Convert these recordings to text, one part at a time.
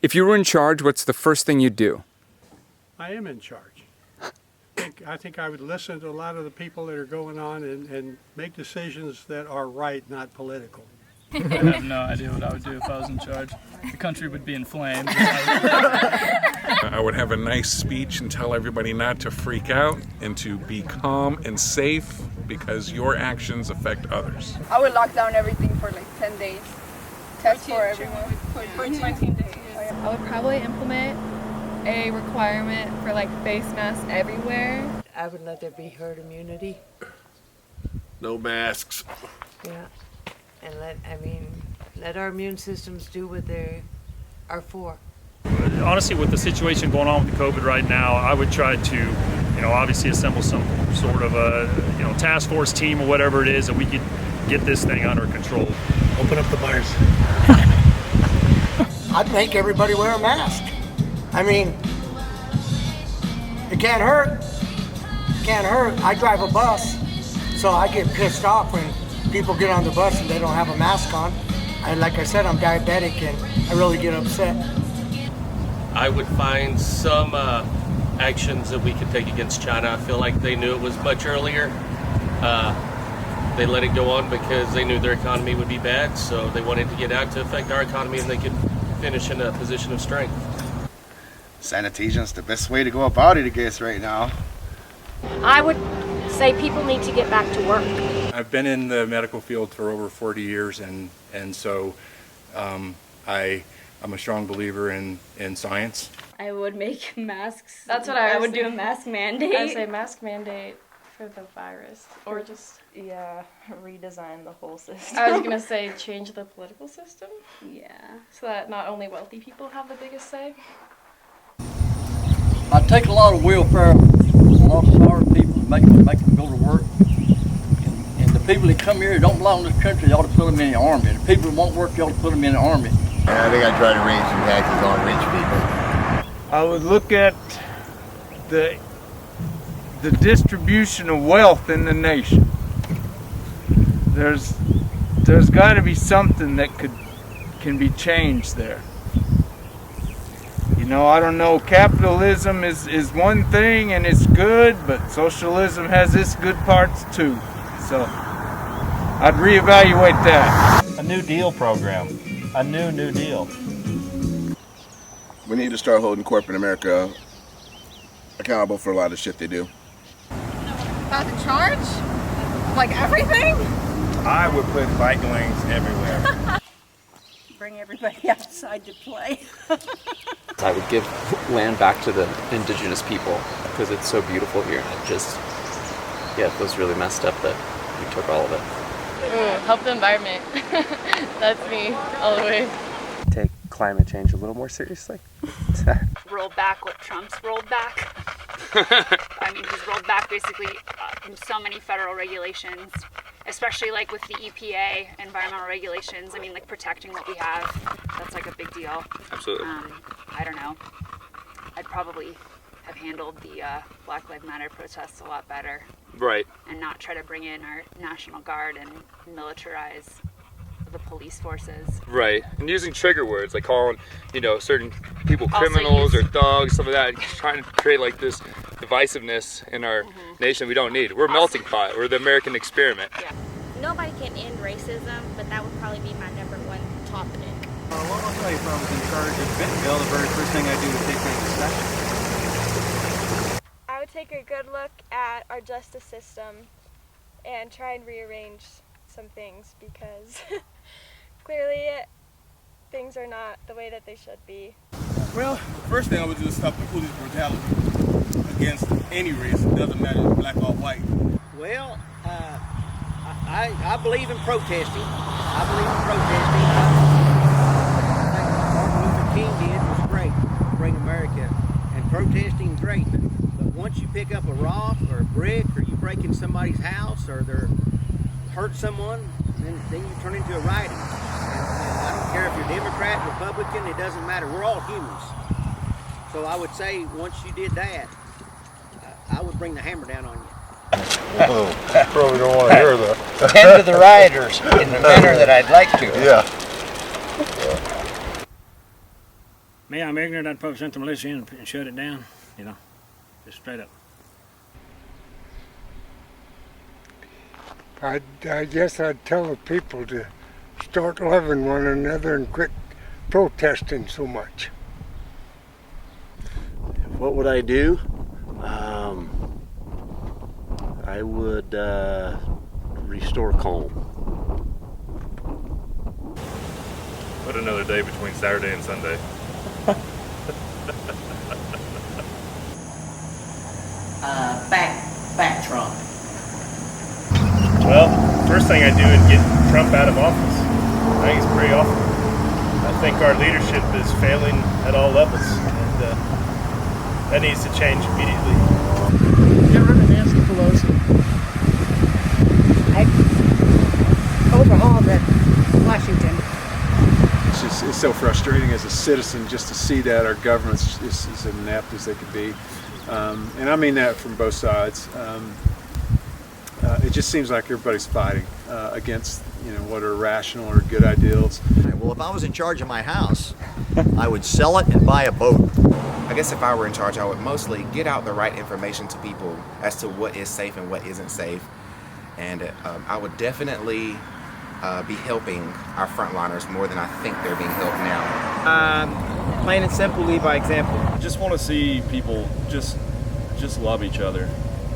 If you were in charge, what's the first thing you'd do? I am in charge. I think I would listen to a lot of the people that are going on and make decisions that are right, not political. I have no idea what I would do if I was in charge. The country would be in flames. I would have a nice speech and tell everybody not to freak out and to be calm and safe because your actions affect others. I would lock down everything for like 10 days. Test for everyone. For 20 days. I would probably implement a requirement for like face masks everywhere. I would let there be herd immunity. No masks. Yeah. And let our immune systems do what they are for. Honestly, with the situation going on with the COVID right now, I would try to, obviously assemble some sort of a, task force team or whatever it is that we could get this thing under control. Open up the bars. I'd make everybody wear a mask. I mean, it can't hurt. It can't hurt. I drive a bus, so I get pissed off when people get on the bus and they don't have a mask on. And like I said, I'm diabetic and I really get upset. I would find some actions that we could take against China. I feel like they knew it was much earlier. They let it go on because they knew their economy would be bad, so they wanted to get out to affect our economy and they could finish in a position of strength. Sanitation's the best way to go about it, I guess, right now. I would say people need to get back to work. I've been in the medical field for over 40 years, and so I'm a strong believer in science. I would make masks. That's what I would do. A thinking. mask mandate. I say mask mandate for the virus, or just redesign the whole system. I was gonna say change the political system. Yeah. So that not only wealthy people have the biggest say. I take a lot of welfare, a lot of smart people, make them go to work. And the people that come here that don't belong to this country, you ought to put them in the army. And the people that won't work, you ought to put them in the army. And I think I try to raise some taxes on rich people. I would look at the distribution of wealth in the nation. There's got to be something that can be changed there. I don't know, capitalism is one thing and it's good, but socialism has its good parts too. So I'd reevaluate that. A New Deal program. A New Deal. We need to start holding corporate America accountable for a lot of shit they do. About the charge? Like everything? I would put bike lanes everywhere. Bring everybody outside to play. I would give land back to the indigenous people because it's so beautiful here. It just, it feels really messed up that we took all of it. Help the environment. That's me, all the way. Take climate change a little more seriously. Roll back what Trump's rolled back. I mean, he's rolled back basically so many federal regulations, especially like with the EPA environmental regulations. I mean, like protecting what we have, that's like a big deal. Absolutely. I don't know. I'd probably have handled the Black Lives Matter protests a lot better. Right. And not try to bring in our National Guard and militarize the police forces. Right. And using trigger words, like calling, certain people criminals or thugs, some of that, trying to create like this divisiveness in our nation we don't need. We're a melting pot. We're the American experiment. Yeah. Nobody can end racism, but that would probably be my number one topic. Well, I'll tell you, if I was in charge of Bentonville, the very first thing I do is take things to session. I would take a good look at our justice system and try and rearrange some things because clearly things are not the way that they should be. Well, first thing I would do is stop the police brutality against any race. It doesn't matter if it's black or white. Well, I believe in protesting. I think Martin Luther King did was great to bring America, and protesting great. But once you pick up a rock or a brick, or you break in somebody's house, or they're hurt someone, then you turn into a riot. And I don't care if you're Democrat, Republican, it doesn't matter. We're all humans. So I would say once you did that, I would bring the hammer down on you. Oh, probably don't want to hear that. Tend to the rioters in the manner that I'd like to. Yeah. Me, I'm ignorant. I'd probably send the militia in and shut it down. You know, just straight up. I guess I'd tell the people to start loving one another and quit protesting so much. What would I do? I would restore calm. Put another day between Saturday and Sunday. Back Trump. Well, first thing I do is get Trump out of office. I think it's pretty awful. I think our leadership is failing at all levels, and that needs to change immediately. Get rid of Nancy Pelosi. Overhaul Washington. It's so frustrating as a citizen just to see that our government's as inept as they could be. And I mean that from both sides. It just seems like everybody's fighting against, what are rational or good ideals. Well, if I was in charge of my house, I would sell it and buy a boat. I guess if I were in charge, I would mostly get out the right information to people as to what is safe and what isn't safe. And I would definitely be helping our frontliners more than I think they're being helped now. Plain and simple, lead by example. I just want to see people just love each other,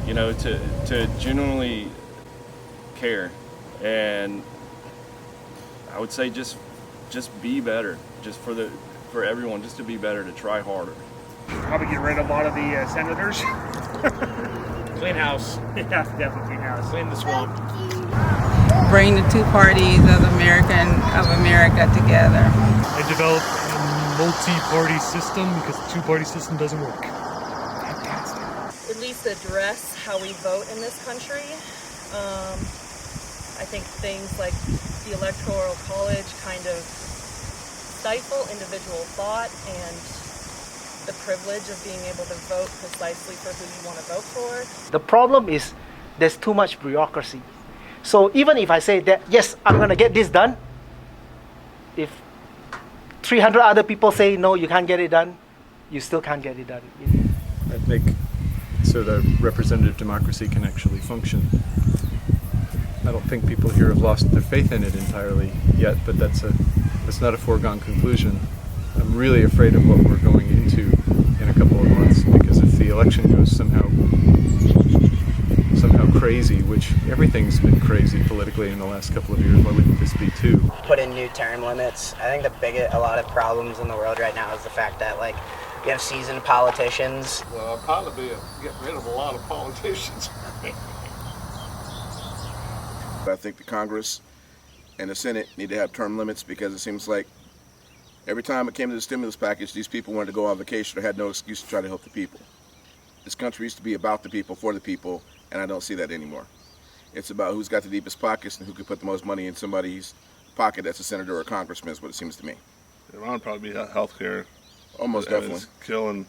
to genuinely care. And I would say just be better, just for everyone, just to be better, to try harder. Probably get rid of a lot of the senators. Clean house. Yeah, definitely clean house. Clean the swamp. Bring the two parties of America together. I developed a multi-party system because the two-party system doesn't work. At least address how we vote in this country. I think things like the Electoral College kind of stifle individual thought and the privilege of being able to vote precisely for who you want to vote for. The problem is there's too much bureaucracy. So even if I say that, yes, I'm going to get this done, if 300 other people say, no, you can't get it done, you still can't get it done. I'd make so that representative democracy can actually function. I don't think people here have lost their faith in it entirely yet, but that's not a foregone conclusion. I'm really afraid of what we're going into in a couple of months, because if the election goes somehow crazy, which everything's been crazy politically in the last couple of years, why wouldn't this be too? Put in new term limits. I think a lot of problems in the world right now is the fact that we have seasoned politicians. Well, I'd probably get rid of a lot of politicians. I think the Congress and the Senate need to have term limits, because it seems like every time it came to the stimulus package, these people wanted to go on vacation or had no excuse to try to help the people. This country used to be about the people, for the people, and I don't see that anymore. It's about who's got the deepest pockets and who can put the most money in somebody's pocket that's a senator or a congressman, is what it seems to me. It would probably be healthcare. Almost definitely. It's killing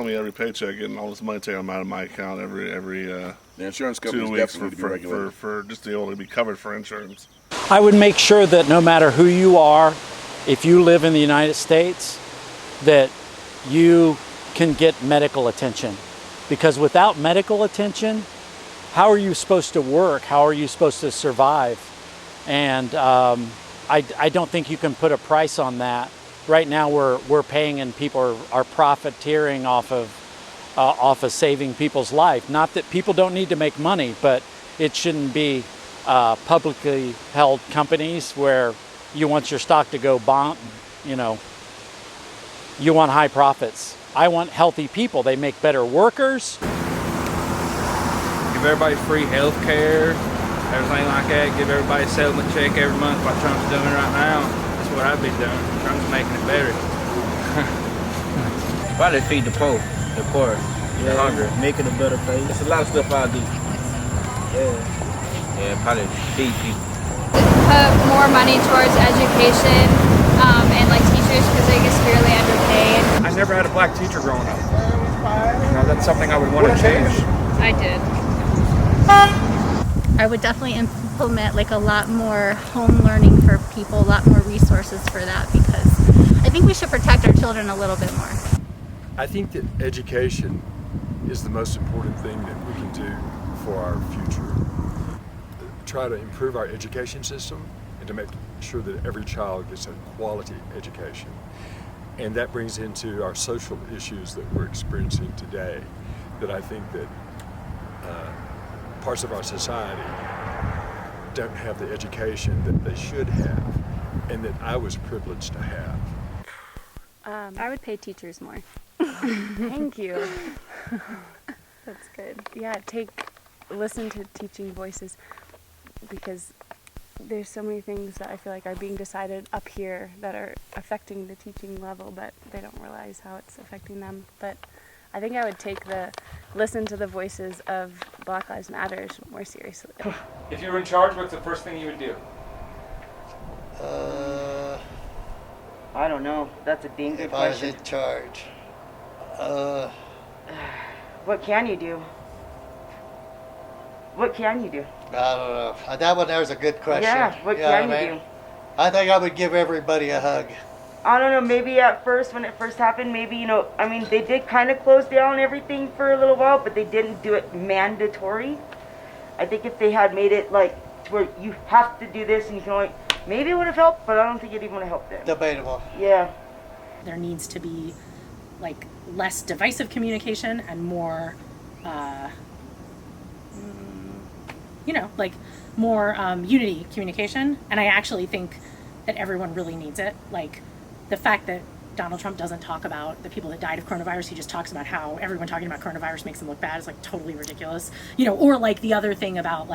me every paycheck, getting all this money taken out of my account every the insurance 2 companies weeks definitely need to be regulated. for just to be able to be covered for insurance. I would make sure that no matter who you are, if you live in the United States, that you can get medical attention. Because without medical attention, how are you supposed to work? How are you supposed to survive? And I don't think you can put a price on that. Right now we're paying, and people are profiteering off of saving people's life. Not that people don't need to make money, but it shouldn't be publicly held companies where you want your stock to go bomb. You want high profits. I want healthy people. They make better workers. Give everybody free health care, everything like that. Give everybody a settlement check every month like Trump's doing right now. That's what I'd be doing. Trump's making it better. Probably feed the poor, the hungry. Making a better place. There's a lot of stuff I do. Yeah, probably feed people. Put more money towards education and teachers, because they get severely underpaid. I never had a black teacher growing up. That's something I would want to change. I did. I would definitely implement a lot more home learning for people, a lot more resources for that, because I think we should protect our children a little bit more. I think that education is the most important thing that we can do for our future. Try to improve our education system and to make sure that every child gets a quality education. And that brings into our social issues that we're experiencing today, that I think that parts of our society don't have the education that they should have, and that I was privileged to have. I would pay teachers more. Thank you. That's good. Yeah, listen to teaching voices, because there's so many things that I feel like are being decided up here that are affecting the teaching level, but they don't realize how it's affecting them. But I think I would listen to the voices of Black Lives Matter more seriously. If you were in charge, what's the first thing you would do? I don't know. That's a dang good question. If I was in charge. What can you do? What can you do? I don't know. That one there was a good question. Yeah, what can you do? I think I would give everybody a hug. I don't know, maybe at first, when it first happened, maybe, they did kind of close down everything for a little while, but they didn't do it mandatory. I think if they had made it like where you have to do this and you can only, maybe it would have helped, but I don't think it even would have helped them. Debatable. Yeah. There needs to be like less divisive communication and more, more unity communication. And I actually think that everyone really needs it. Like the fact that Donald Trump doesn't talk about the people that died of coronavirus, he just talks about how everyone talking about coronavirus makes them look bad is like totally ridiculous. Or like the other thing about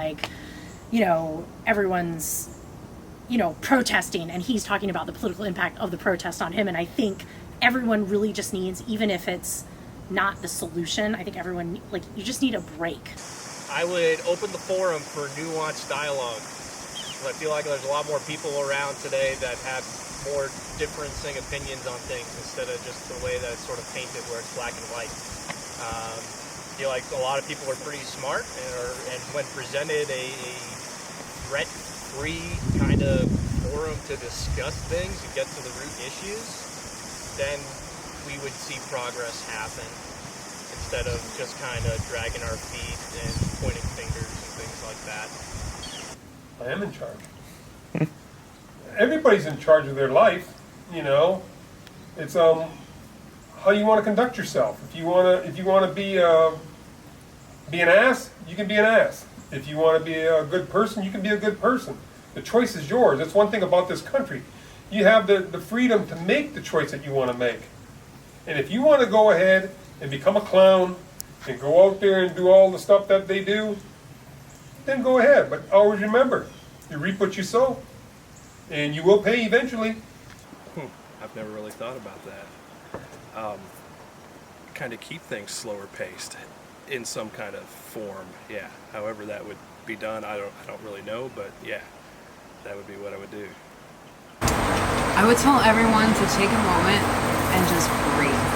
everyone's, protesting and he's talking about the political impact of the protest on him. And I think everyone really just needs, even if it's not the solution, I think everyone, you just need a break. I would open the forum for nuanced dialogue. I feel like there's a lot more people around today that have more differencing opinions on things instead of just the way that it's sort of painted where it's black and white. I feel like a lot of people are pretty smart and when presented a threat-free kind of forum to discuss things and get to the root issues, then we would see progress happen instead of just kind of dragging our feet and pointing fingers and things like that. I am in charge. Everybody's in charge of their life, It's how you want to conduct yourself. If you want to be an ass, you can be an ass. If you want to be a good person, you can be a good person. The choice is yours. That's one thing about this country. You have the freedom to make the choice that you want to make. And if you want to go ahead and become a clown and go out there and do all the stuff that they do, then go ahead. But always remember, you reap what you sow, and you will pay eventually. I've never really thought about that. Kind of keep things slower paced in some kind of form. Yeah. However that would be done, I don't really know, but yeah, that would be what I would do. I would tell everyone to take a moment and just breathe.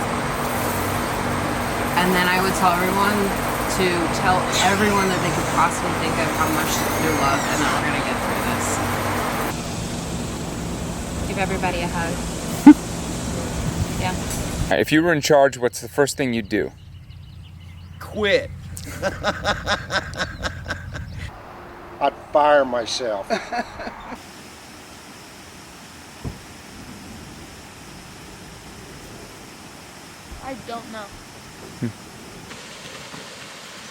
And then I would tell everyone to tell everyone that they could possibly think of how much they're loved and that we're going to get through this. Give everybody a hug. Yeah. If you were in charge, what's the first thing you'd do? Quit. I'd fire myself. I don't know.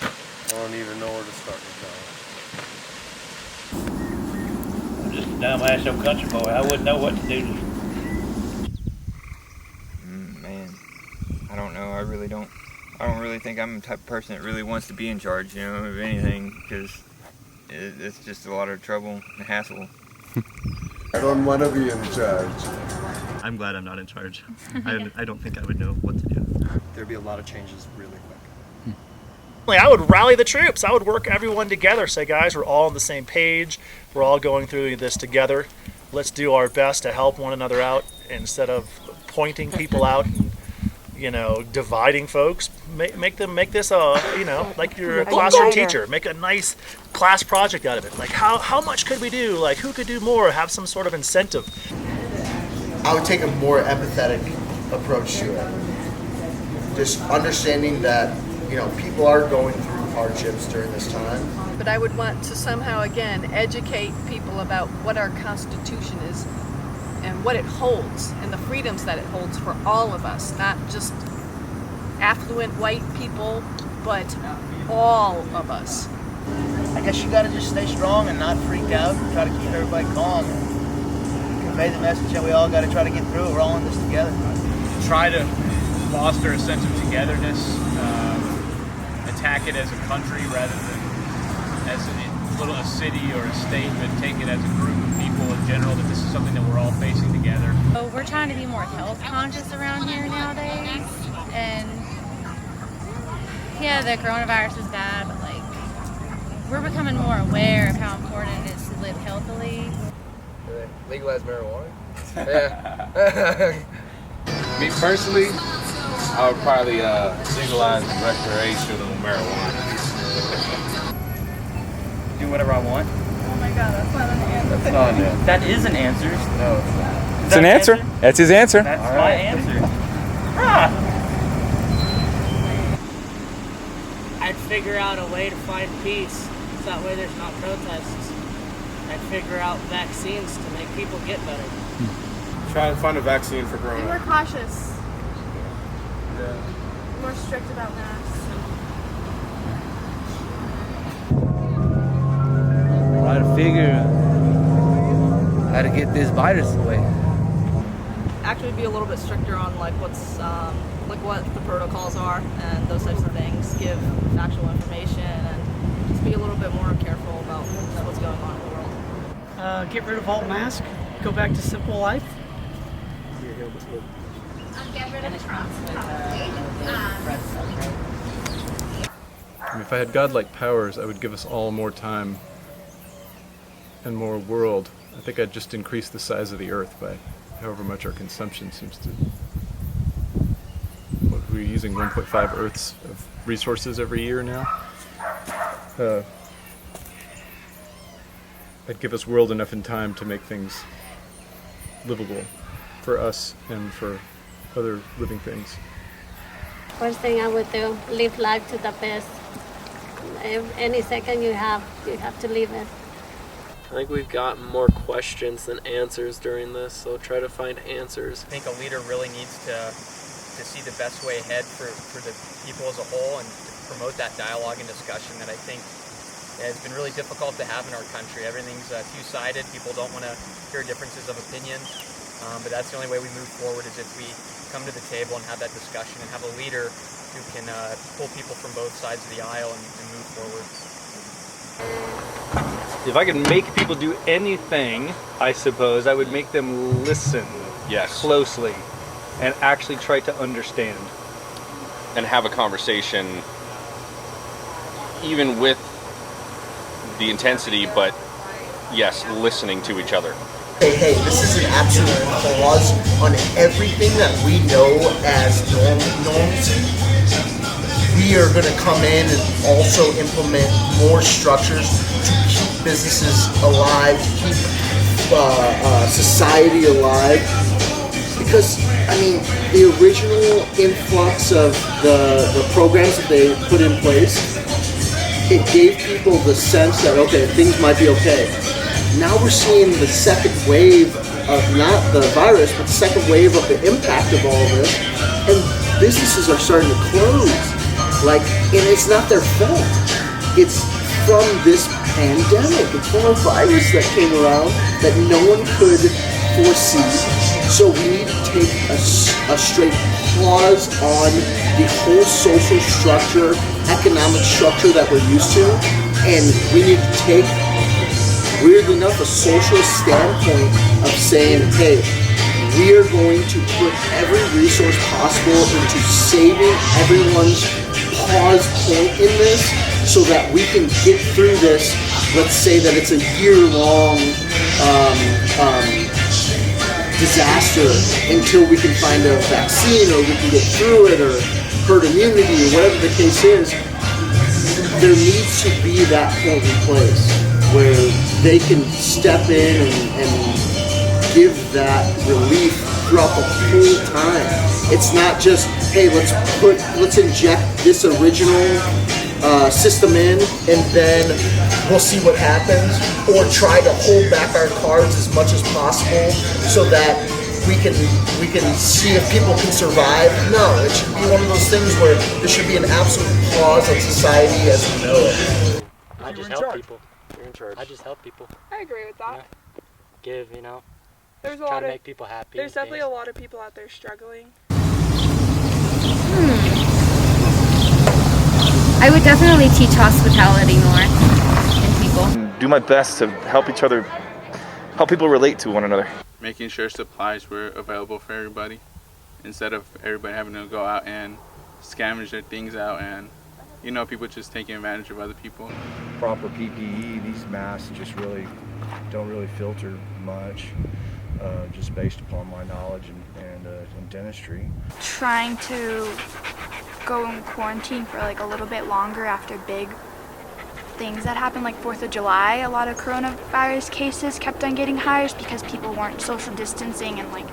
I don't even know where to start with that. I'm just a dumbass old country boy. I wouldn't know what to do. Man, I don't know. I don't really think I'm the type of person that really wants to be in charge, of anything, because it's just a lot of trouble and hassle. I don't want to be in charge. I'm glad I'm not in charge. I don't think I would know what to do. There'd be a lot of changes really quick. I would rally the troops. I would work everyone together. Say, guys, we're all on the same page. We're all going through this together. Let's do our best to help one another out instead of pointing people out and, dividing folks. Make this like you're a classroom teacher. Make a nice class project out of it. Like how much could we do? Like who could do more? Have some sort of incentive. I would take a more empathetic approach to it. Just understanding that, you know, people are going through hardships during this time. But I would want to somehow, again, educate people about what our Constitution is and what it holds and the freedoms that it holds for all of us, not just affluent white people, but all of us. I guess you gotta just stay strong and not freak out, and try to keep everybody calm and convey the message that we all gotta try to get through it. We're all in this together. Try to foster a sense of togetherness, attack it as a country rather than as a city or a state, but take it as a group of people in general, that this is something that we're all facing together. So we're trying to be more health conscious around here nowadays, and yeah, the coronavirus is bad, but like we're becoming more aware of how important it is to live healthily. Legalize marijuana? Yeah. Me personally, I would probably legalize recreational marijuana. Do whatever I want. Oh my god, that's not an answer. That's not an answer. That is an answer. No, it's not. It's an answer. That's his answer. That's my answer. I'd figure out a way to find peace, so that way there's not protests. I'd figure out vaccines to make people get better. Try and find a vaccine for Be corona. more cautious. Yeah. Be more strict about masks. Try to figure how to get this virus away. Actually be a little bit stricter on like what's what the protocols are and those types of things. Give factual information and just be a little bit more careful about what's going on in the world. Get rid of all masks. Go back to simple life. Get rid of If I had godlike powers, I would give us all more time and more world. I think I'd just increase the size of the earth by however much our consumption seems to. What, we're using 1.5 Earths of resources every year now. I'd give us world enough in time to make things livable for us and for other living things. First thing I would do, live life to the best. Any second you have to live it. I think we've got more questions than answers during this, so try to find answers. I think a leader really needs to see the best way ahead for the people as a whole and to promote that dialogue and discussion that I think has been really difficult to have in our country. Everything's two-sided. People don't want to hear differences of opinion, but that's the only way we move forward is if we come to the table and have that discussion and have a leader who can pull people from both sides of the aisle and move forward. If I could make people do anything, I suppose I would make them listen closely and actually try to understand. And have a conversation, even with the intensity, but yes, listening to each other. Hey, this is an absolute pause on everything that we know as norms. We are going to come in and also implement more structures to keep businesses alive, to keep society alive. Because, I mean, the original influx of the programs that they put in place, it gave people the sense that, okay, things might be okay. Now we're seeing the second wave of not the virus, but the second wave of the impact of all of this, and businesses are starting to close. And it's not their fault. It's from this pandemic. It's from a virus that came around that no one could foresee. So we need to take a straight pause on the whole social structure, economic structure that we're used to, and we need to take, weirdly enough, a socialist standpoint of saying, hey, we are going to put every resource possible into saving everyone's pause point in this so that we can get through this. Let's say that it's a year-long disaster until we can find a vaccine or we can get through it or herd immunity or whatever the case is. There needs to be that point in place where they can step in and give that relief throughout the whole time. It's not just, hey, let's inject this original system in, and then we'll see what happens, or try to hold back our cards as much as possible so that we can see if people can survive. No, it should be one of those things where there should be an absolute pause on society as we know it. I just help people. You're in charge. I just help people. I agree with that. Give, There's a try lot to of, make people happy. There's definitely a lot of people out there struggling. I would definitely teach hospitality more in people. Do my best to help each other, help people relate to one another. Making sure supplies were available for everybody instead of everybody having to go out and scavenge their things out, and people just taking advantage of other people. Proper PPE, these masks just don't really filter much, just based upon my knowledge and in dentistry. Trying to go in quarantine for like a little bit longer after big things that happened, like 4th of July. A lot of coronavirus cases kept on getting higher because people weren't social distancing, and like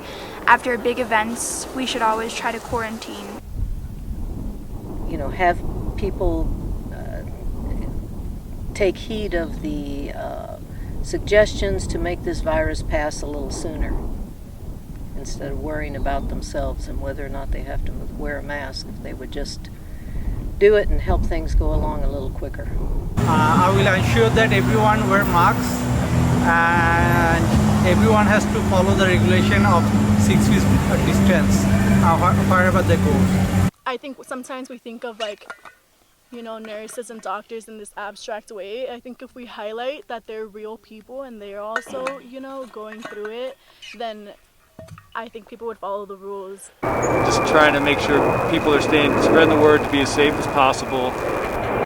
after big events we should always try to quarantine. Have people take heed of the suggestions to make this virus pass a little sooner, instead of worrying about themselves and whether or not they have to wear a mask. If they would just do it and help things go along a little quicker. I will ensure that everyone wear masks, and everyone has to follow the regulation of 6 feet distance wherever they go. I think sometimes we think of nurses and doctors in this abstract way. I think if we highlight that they're real people and they're also, going through it, then I think people would follow the rules. Just trying to make sure people are spreading the word to be as safe as possible.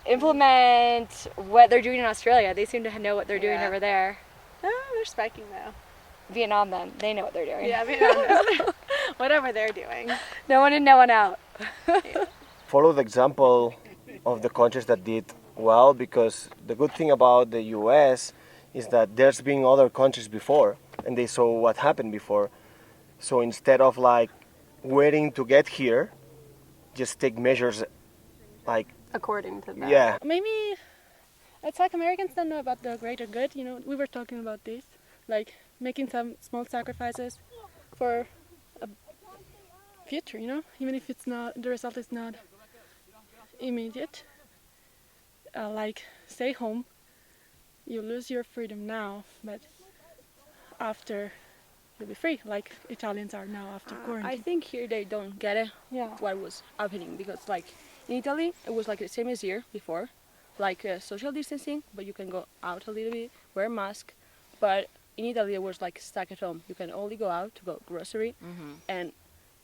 Implement what they're doing in Australia. They seem to know what they're doing over there. They're spiking now. Vietnam then. They know what they're doing. Yeah, Vietnam. Whatever they're doing. No one in, no one out. Follow the example of the countries that did well, because the good thing about the US is that there's been other countries before and they saw what happened before. So instead of waiting to get here, just take measures according to that. Yeah. Maybe it's like Americans don't know about the greater good. We were talking about this, like making some small sacrifices for a future, even if the result is not immediate. Like stay home, you lose your freedom now, but after you'll be free, like Italians are now after quarantine. I think here they don't get it, what was happening, because in Italy it was the same as here before, social distancing, but you can go out a little bit, wear a mask, but in Italy it was stuck at home. You can only go out to go grocery and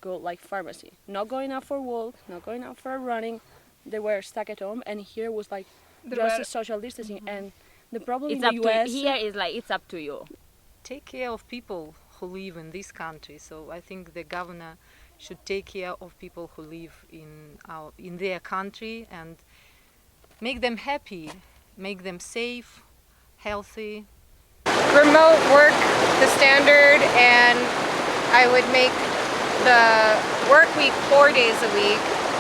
go pharmacy, not going out for walk, not going out for running. They were stuck at home, and here was just social distancing. And the problem in the US here is it's up to you. Take care of people who live in this country. So I think the governor should take care of people who live in their country and make them happy, make them safe, healthy. Remote work the standard, and I would make the work week 4 days a week,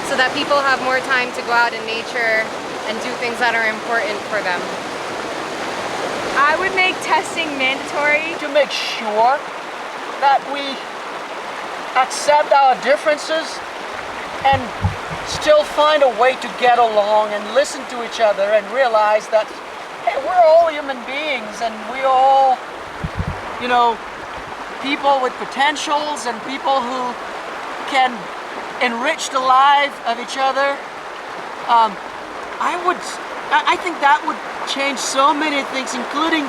so that people have more time to go out in nature and do things that are important for them. I would make testing mandatory to make sure that we accept our differences and still find a way to get along and listen to each other and realize that, hey, we're all human beings and we all, people with potentials and people who can enrich the life of each other. I think that would change so many things, including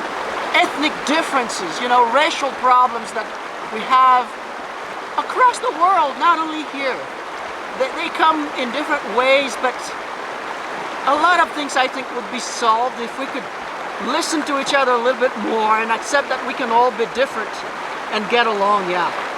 ethnic differences, racial problems that we have across the world, not only here. They come in different ways, but a lot of things I think would be solved if we could listen to each other a little bit more and accept that we can all be different and get along, yeah.